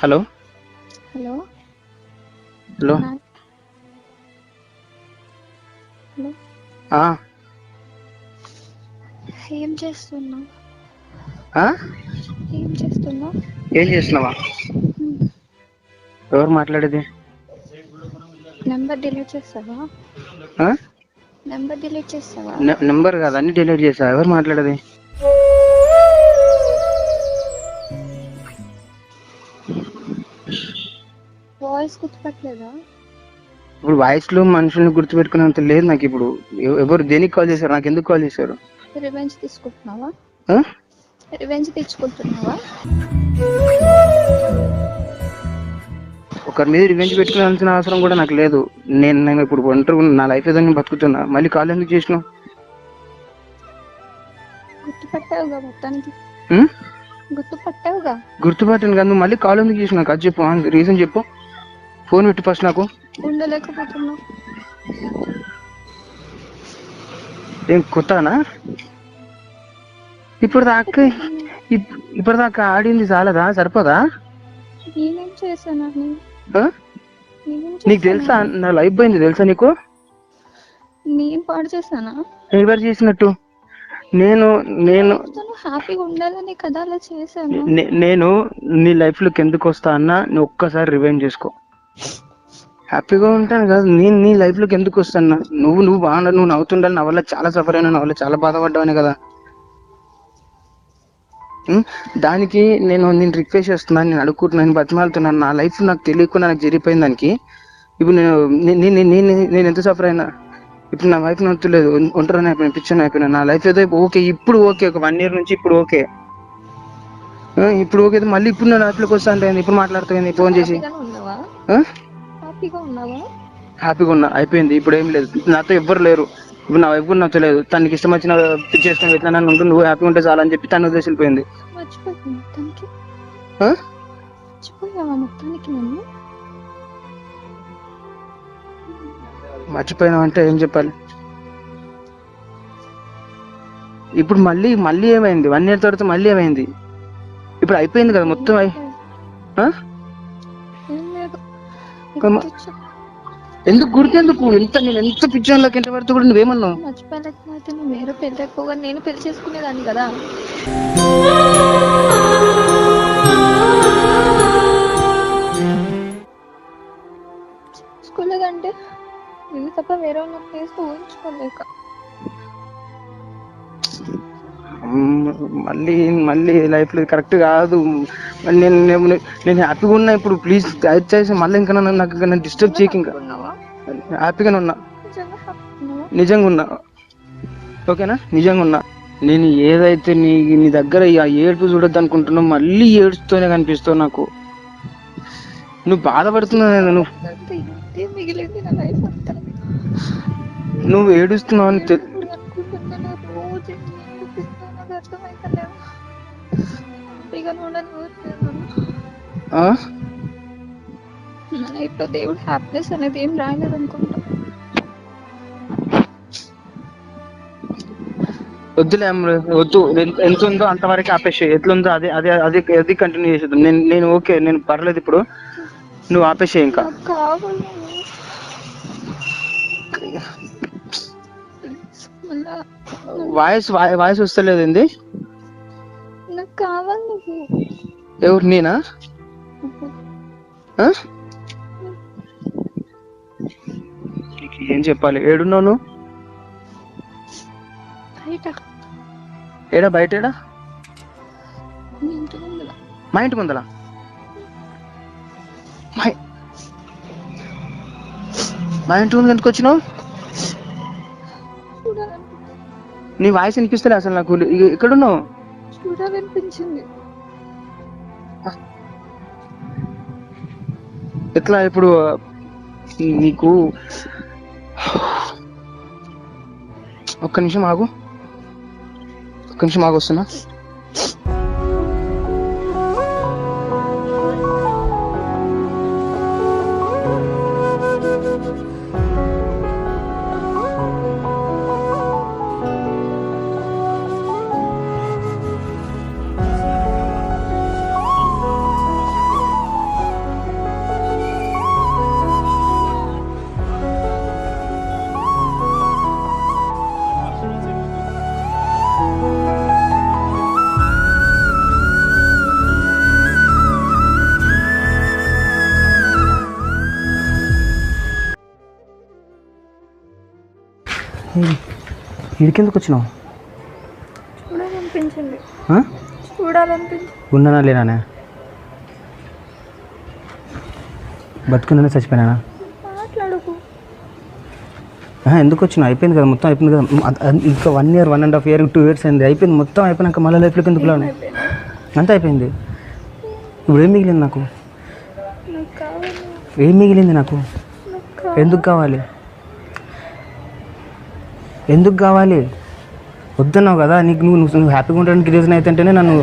Hello hello hello నా hello ఆ, ఏం చేస్తున్నావు? ఆ? ఏం చేస్తున్నావు? ఏం చేస్తున్నావా? ఎవరు మాట్లాడేది? నెంబర్ డిలీట్ చేస్తావా? ఆ? నెంబర్ డిలీట్ చేస్తావా? నెంబర్ కాదు, అన్ని డిలీట్ చేసా. ఎవరు మాట్లాడేది? వాయిస్ గుర్తుపట్టలేదా? ఇప్పుడు వాయిస్లో మనుషుల్ని గుర్తుపెట్టుకునేంత లేదు నాకు ఇప్పుడు. ఎవరు దేనికి కాల్ చేశారు? నాకు ఎందుకు కాల్ చేశారు? రివెంజ్ తీసుకుంటున్నావా? ఆ? రివెంజ్ తెచ్చుకుంటున్నావా? ఒకరి మీద రివెంజ్ పెట్టుకునే అవసరం కూడా నాకు లేదు. నేను ఇప్పుడు ఒంటరి, నా లైఫ్ ఏదో నేను బతుకుతున్నా. మళ్ళీ కాల్ ఎందుకు చేసినావు? గుర్తుపట్టావుగా మొత్తానికి. ఉం? గుర్తుపట్టావుగా. గుర్తుపట్టాను కదా, నువ్వు మళ్ళీ కాల్ ఎందుకు చేసినావు? అది చెప్పు, రీజన్ చెప్పు. ఫోన్ పెట్టి ఫస్ట్ నాకు. ఉండలేకపోతున్నావు. ఏం కొత్తనా? ఇప్పటిదాకా ఆడింది చాలదా? సరిపోదా? నేనేం చేశానని? ఆ? నీకు తెలుసా నా లైఫ్ పోయింది? తెలుసా నీకు? నేను పాడు చేశానా? ఎవరు చేసినట్టు? నేను హ్యాపీగా ఉండాలని కదా అలా చేశాను. నేను నీ లైఫ్ లోకి ఎందుకు వస్తా అన్నా నువ్వు ఒక్కసారి రివైండ్ చేసుకో. హ్యాపీగా ఉంటాను కదా, నేను నీ లైఫ్ లోకి ఎందుకు వస్తాను? నువ్వు బాగా, నువ్వు నవ్వుతుండాలి. నా వల్ల చాలా సఫర్ అయినా, నా వల్ల చాలా బాధపడ్డావని కదా. దానికి నేను రిక్వెస్ట్ చేస్తున్నాను, నేను అడుక్కుంటున్నాను, బతిమాలుతున్నాను. నా లైఫ్ నాకు తెలియకుండా నాకు జరిగిపోయిన దానికి ఇప్పుడు నేను ఎంత సఫర్ అయినా. ఇప్పుడు నా వైఫ్ నవ్వుతలేదు, ఒంటరిని అయిపోయినా, పిచ్చని అయిపోయినా. నా లైఫ్ ఏదో ఓకే, ఇప్పుడు ఓకే. ఒక 1 year నుంచి ఇప్పుడు ఓకే. ఇప్పుడు ఓకే, మళ్ళీ ఇప్పుడు నా లైఫ్లోకి వస్తా అంటే ఇప్పుడు మాట్లాడుతుంది ఫోన్ చేసి. హ్యాపీగా ఉన్నా, అయిపోయింది. ఇప్పుడు ఏం లేదు, నాతో ఎవ్వరు లేరు. ఇప్పుడు నా వైఫ్ కూడా నచ్చలేదు. తనకి ఇష్టం వచ్చిన చేసుకుని ఎట్లా నన్ను ఉంటూ, నువ్వు హ్యాపీగా ఉంటే చాలని చెప్పి తను వదిలేసిపోయింది. మర్చిపోయినావు అంటే ఏం చెప్పాలి? ఇప్పుడు మళ్ళీ ఏమైంది? 1 year తర్వాత మళ్ళీ ఏమైంది? ఇప్పుడు అయిపోయింది కదా మొత్తం. ఎందుకు గుర్తెందుకు? నేను ఎంత పిచ్చోన్లోకి ఎంత పడితే కూడా నువ్వేమన్నావు? మర్చిపోలేకపోతే నువ్వు వేరే పెళ్లి ఎక్కువగా నేను పెళ్లి చేసుకునేదాన్ని కదా. చేసుకోలేదంటే నేను తప్ప వేరే ఉన్న ప్లేస్ ఊహించుకోలేక. మళ్ళీ లైఫ్ లో కరెక్ట్ కాదు. నేను హ్యాపీగా ఉన్నా ఇప్పుడు. ప్లీజ్ దయచేసి మళ్ళీ ఇంకా నాకు డిస్టర్బ్ చేయక. ఇంకా హ్యాపీగానే ఉన్నా, నిజంగా ఉన్నా. ఓకేనా? నిజంగా ఉన్నా. నేను ఏదైతే నీ దగ్గర ఆ ఏడుపు చూడొద్దు అనుకుంటున్నావు, మళ్ళీ ఏడుస్తూనే కనిపిస్తావు నాకు. నువ్వు బాధపడుతున్నావు, నువ్వు ఏడుస్తున్నావు అని దేవుడు హ్యాపీనెస్ అనేది ఏం రాయలేదు అనుకుంటా. వద్దులే, వద్దు. ఎంత ఉందో అంతవరకు ఆపేసి, ఎట్లుందో అదే అదే అది అది కంటిన్యూ చేసేద్దాం. నేను ఓకే, నేను పర్లేదు. ఇప్పుడు నువ్వు ఆపేసే. ఇంకా వాయిస్ వస్తలేదు. ఏంది? నాకు కావాలి నువ్వు. ఎవరు? నేనా? ఏం చెప్పాలి? ఏడున్నావు నువ్వు? ఏడా? బయట ఏడా? మా ఇంటి ముందల? మా ఇంటి ముందు ఎందుకు వచ్చినావు? నీ వాయిస్ వినిపిస్తలే అసలు నాకు. ఎక్కడున్నావు? చూడాలనిపించింది. ఎట్లా ఇప్పుడు నీకు? ఒక్క నిమిషం ఆగు, వస్తున్నా. ఇడికెందుకు వచ్చినావు? చూడాలనిపించింది. ఆ? చూడాలనిపించింది. ఉన్నానా లేనానే? బతుకున్నానే చచ్చిపోయినానా? మాట్లాడుకు. ఎందుకు వచ్చినా? అయిపోయింది కదా, మొత్తం అయిపోయింది కదా. ఇంకా 1 year 1.5 year 2 years అయింది. అయిపోయింది మొత్తం. అయిపోయినాక మళ్ళీ లైఫ్లోకి ఎందుకు లాను? అంతా అయిపోయింది. ఇప్పుడు ఏం మిగిలింది నాకు? ఏం మిగిలింది నాకు? ఎందుకు కావాలి? ఎందుకు కావాలి? వద్దన్నావు కదా. నీకు నువ్వు హ్యాపీగా ఉండడానికి రీజన్ అయితే అంటేనే నన్ను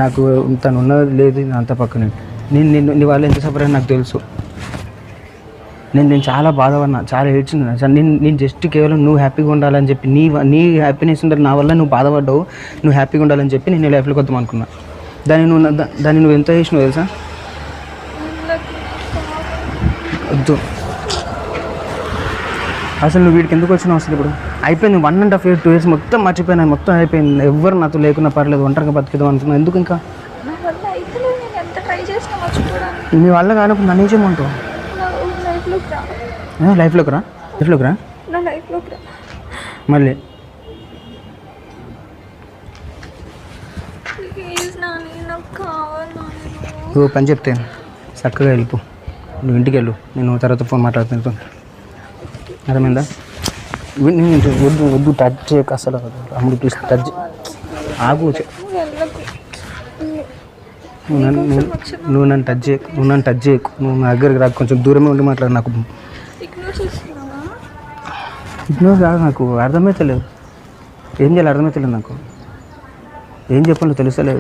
నాకు తను ఉన్నది లేదు అంత పక్కనే. నీ వాళ్ళు ఎంత సఫర్ అని నాకు తెలుసు. నేను చాలా బాధపడినా, చాలా ఏడ్చినా. నేను జస్ట్ కేవలం నువ్వు హ్యాపీగా ఉండాలని చెప్పి నీ హ్యాపీనెస్ ఉండాలి. నా వల్ల నువ్వు బాధపడ్డావు, నువ్వు హ్యాపీగా ఉండాలని చెప్పి నేను నీ లైఫ్లోకి వద్దాం అనుకున్నా. దాన్ని నువ్వు ఎంత చేసినావు తెలుసా? వద్దు. అసలు నువ్వు వీడికి ఎందుకు వచ్చినావు? అసలు ఇప్పుడు అయిపోయింది. 1.5 year 2 years మొత్తం మర్చిపోయినా, మొత్తం అయిపోయింది. ఎవరు నాతో లేకున్నా పర్లేదు, ఒంటరిగా బతికేదాం అనుకున్నావు. ఎందుకు ఇంకా? నీ వల్ల కానప్పుడు నన్ను ఏం చేయమంటావు? లైఫ్లోకి రా. మళ్ళీ నువ్వు పని చెప్తే చక్కగా వెళ్ళిపో. నువ్వు ఇంటికి వెళ్ళు, నేను తర్వాత ఫోన్ మాట్లాడుతాను. అర్థమైందా? వద్దు టచ్ చేయక అసలు. అమ్ముడు ప్లీజ్ టచ్ ఆగు. నువ్వు నన్ను టచ్ చేయకు. నువ్వు నా దగ్గరికి రాకు. కొంచెం దూరమే ఉండి మాట్లాడు. నాకు ఇగ్నోర్ కాదు, నాకు అర్థమవుతలేదు. ఏం చేయాలి అర్థమవుతలేదు నాకు. ఏం చెప్పాలో తెలుస్తలేదు.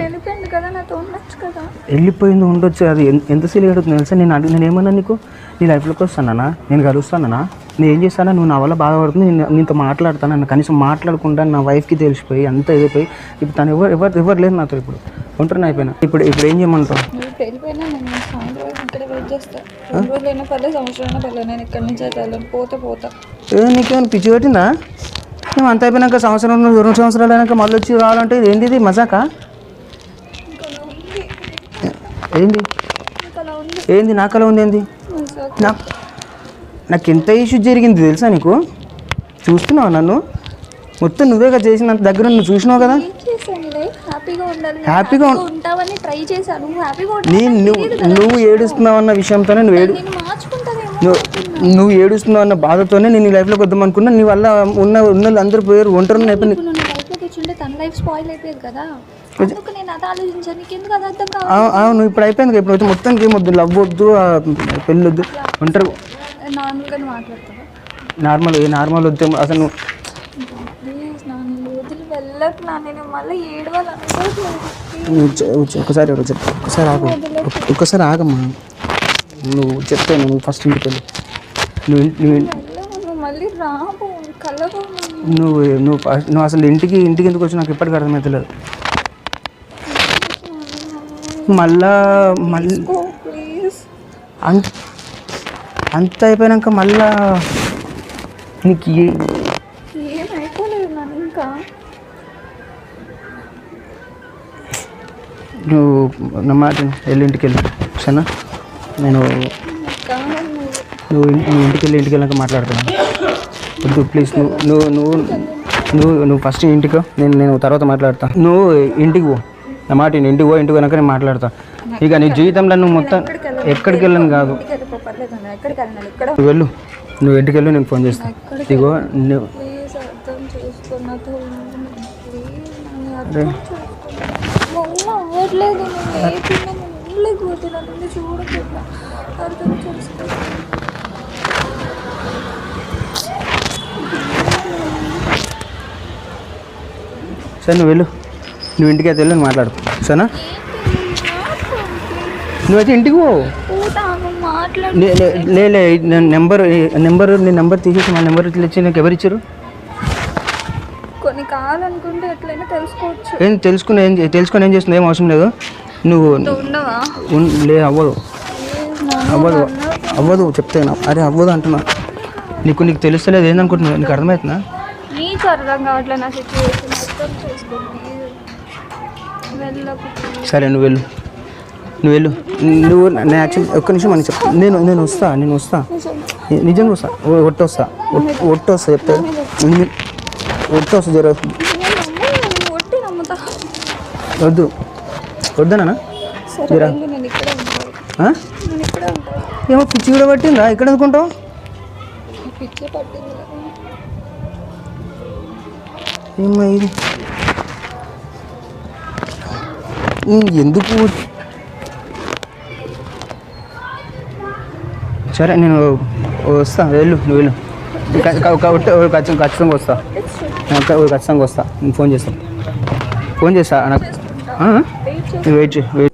వెళ్ళిపోయింది ఉండొచ్చు. అది ఎంత సీల్ అడుగుతుంది తెలుసా? నేను ఏమన్నా నీకు నీ లైఫ్లోకి వస్తానా? నేను కలుస్తానా? నేను ఏం చేస్తానా? నువ్వు నా వల్ల బాధపడుతుంది. నీతో మాట్లాడతాను. నన్ను కనీసం మాట్లాడకుండా నా వైఫ్కి తెలిసిపోయి అంత ఇదైపోయి ఇప్పుడు తను ఎవరు లేదు నాతో. ఇప్పుడు ఒంటరిని అయిపోయినా. ఇప్పుడు ఏం చేయమంటావు? నీకేమైనా పిచ్చి పెట్టిందా? మేము అంత అయిపోయినాక సంవత్సరం 2 సంవత్సరాలు అయినాక మళ్ళీ వచ్చి రావాలంటే ఏంది ఇది? మజాకా? ఏంది నా కళ ఉంది? ఏంది నాకు ఎంత ఇష్యూ జరిగింది తెలుసా నీకు? చూస్తున్నావు నన్ను మొత్తం నువ్వేగా చేసినంత దగ్గర నువ్వు చూసినావు కదా. హ్యాపీగా నువ్వు ఏడుస్తున్నావు అన్న విషయంతోనే నువ్వు ఏడుస్తున్నావు అన్న బాధతోనే నేను నీ లైఫ్లోకి వద్దాం అనుకున్నా. నీ వల్ల ఉన్న అందరూ పోయారు. ఒంటరి అయిపోయింది. అవును ఇప్పుడు అయిపోయింది. ఇప్పుడు అయితే మొత్తానికి ఏమొద్దు, లవ్ వద్దు, పెళ్ళి వద్దు, ఒంటరి నార్మల్ వద్దు అసలు. నువ్వు ఒక్కసారి ఆగమ్మా. నువ్వు చెప్తే నువ్వు ఫస్ట్ ఇంటికి వెళ్ళి నువ్వు అసలు ఇంటికి ఎందుకు వచ్చి నాకు ఇప్పటికీ అర్థమవుతలేదు. మళ్ళీ అంత అయిపోయాక మళ్ళా నీకు నువ్వు నా మాట వెళ్ళి ఇంటికి వెళ్ళి సరేనా? నువ్వు ఇంటికి వెళ్ళాక మాట్లాడుతున్నాను. వద్దు ప్లీజ్. నువ్వు ఫస్ట్ ఇంటికి నేను తర్వాత మాట్లాడతాను. నువ్వు ఇంటికి పో. నా మాట ఇంటికి పోయినాక నేను మాట్లాడతాను. ఇక నీ జీవితంలో నువ్వు మొత్తం ఎక్కడికి వెళ్ళను కాదు. నువ్వు ఇంటికి వెళ్ళు, నేను ఫోన్ చేస్తాను. ఇగో సరే నువ్వు వెళ్ళు. నువ్వు ఇంటికి అయితే వెళ్ళి మాట్లాడు సరేనా? నువ్వైతే ఇంటికి పో. నీ నెంబర్ తీసేసి మా నెంబర్ ఇచ్చి నాకు ఎవరు ఇచ్చారు? కొన్ని కావాలనుకుంటే ఎట్లయినా తెలుసుకోవచ్చు. ఏం తెలుసుకొని ఏం చేస్తున్నావు? ఏం అవసరం లేదు. నువ్వు లేదు అవ్వదు చెప్తాను. అరే అవ్వదు అంటున్నా. నీకు తెలుస్తలేదు ఏందనుకుంటున్నావు? నీకు అర్థమవుతుందా? నీకు అర్థం కావట్లేదు నా సిచ్యువేషన్. సరే నువ్వు వెళ్ళు. నువ్వు నేను యాక్చువల్లీ ఒక్క నిమిషం అని చెప్తా. నేను వస్తా నిజంగా వస్తా ఒట్టి వస్తా ఒట్టి వస్తా చెప్తా ఒట్టి వస్తా జర ఒట్టి నమ్ముతా. వద్దు వద్దనా సరే జరా. వెళ్ళు, నేను ఇక్కడే ఉంటాను. నేను ఇక్కడే ఉంటాను. ఏమో పిచ్చి కూడా పట్టిందా ఇక్కడ అనుకుంటావు పిచ్చి పట్టింది కదా. ఏమో ఇది ఎందుకు సరే నేను వస్తా వెళ్ళు నువ్వు వెళ్ళు ఖచ్చితంగా వస్తా ఖచ్చితంగా వస్తా నేను ఫోన్ చేస్తా నాకు వెయిట్ చేసి వెయిట్